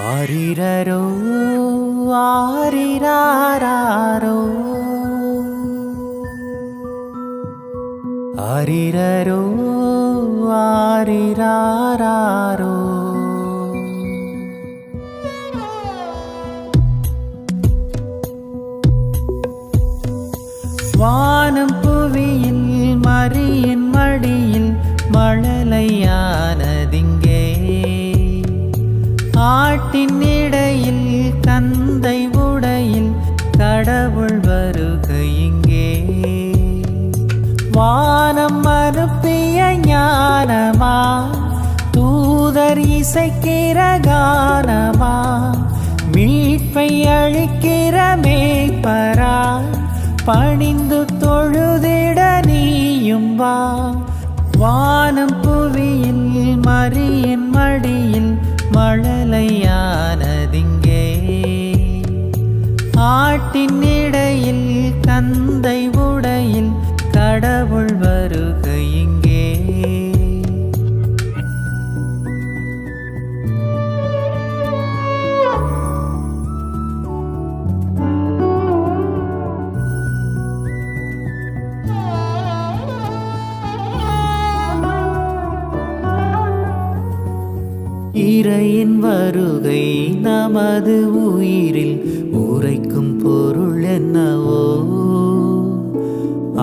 ஆரிரரோ ஆரிராரோ ஆரிரரோ ஆரிராரோ. வானம் புவியில் மரியின் மடியில் மழலையானதிங்கே, ஆட்டின் இடையில் கந்தை உடையில் கடவுள் வருகை இங்கே. வானம் அனுப்பிய ஞானமா, தூதர் இசைக்கிற கானமா, மீட்பை அளிக்கிற மேய்ப்பரா, பணிந்து தொழுதிட நீயும் வா. வானம் புவியில் மரியின் மடியில் மழலையானதிங்கே, ஆட்டின் இடையில் கந்தை உடையில் கடவுள் வருகை இங்கே. இறையின் வருகை நமது உயிரில் உரைக்கும் பொருள் என்னவோ,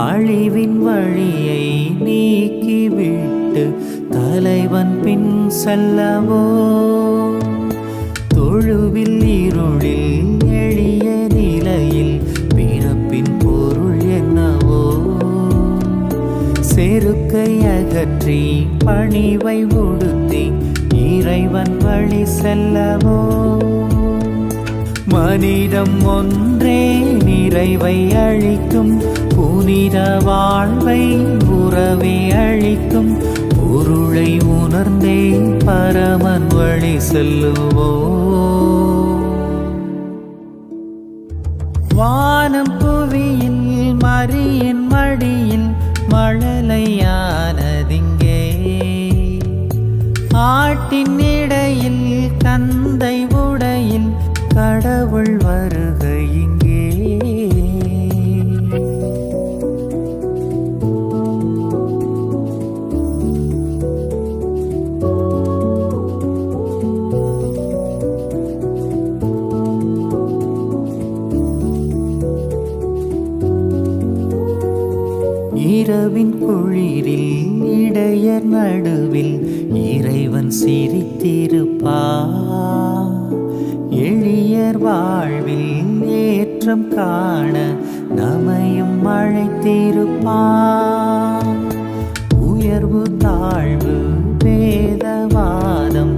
அழிவின் வழியை நீக்கிவிட்டு தலைவன் பின் செல்லவோ. தொழுவில் இருளில் எளிய நிலையில் பிறப்பின் பொருள் என்னவோ, செருக்கை அகற்றி பணிவை உடுத்தி இறைவன் வழி செல்லவோ. மனிதம் ஒன்றே நிறைவை அளிக்கும், புனித வாழ்வை உறவை அளிக்கும், பொருளை உணர்ந்தே பரமன் வழி செல்லுவோ. வானம் புவியில் மரியின் மடியில் மழலையானதிங்கே, ஆட்டின் இடையில் கந்தை உடையில் கடவுள் வருகை இங்கே. இரவின் குளிரில் இடையர் நடுவில் இறைவன் சிரித்திருப்பார், எளியர் வாழ்வில் ஏற்றம் காண நமையும் அழைத்திருப்பார். உயர்வு தாழ்வு வேதவாதம்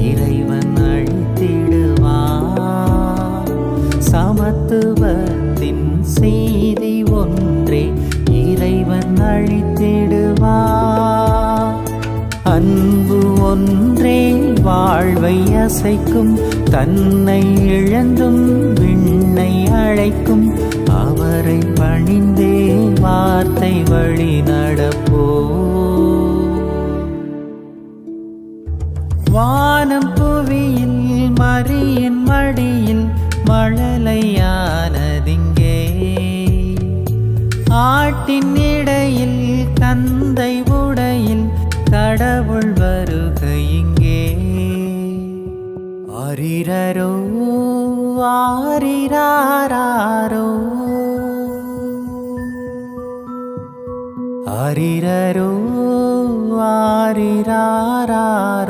இறைவன் அழித்திடுவார், சமத்துவத்தின் செய்தி ஒன்றே இறைவன் அழித்திடுவார். அன்பு ஒன்றே வாழ்வை அசைக்கும், தன்னை இழந்தும் விண்ணை அழைக்கும், அவரை பணிந்தே வார்த்தை வழி நடப்போ. வானம் புவியில் மரியின் மடியில் மழலையானதிங்கே, ஆட்டின் இடையில் கந்தை உடையில் கடவுள் வருகை இங்கே. ஆரிரரோ ஆரிராரோ ஆரிரரோ ஆரிராரோ.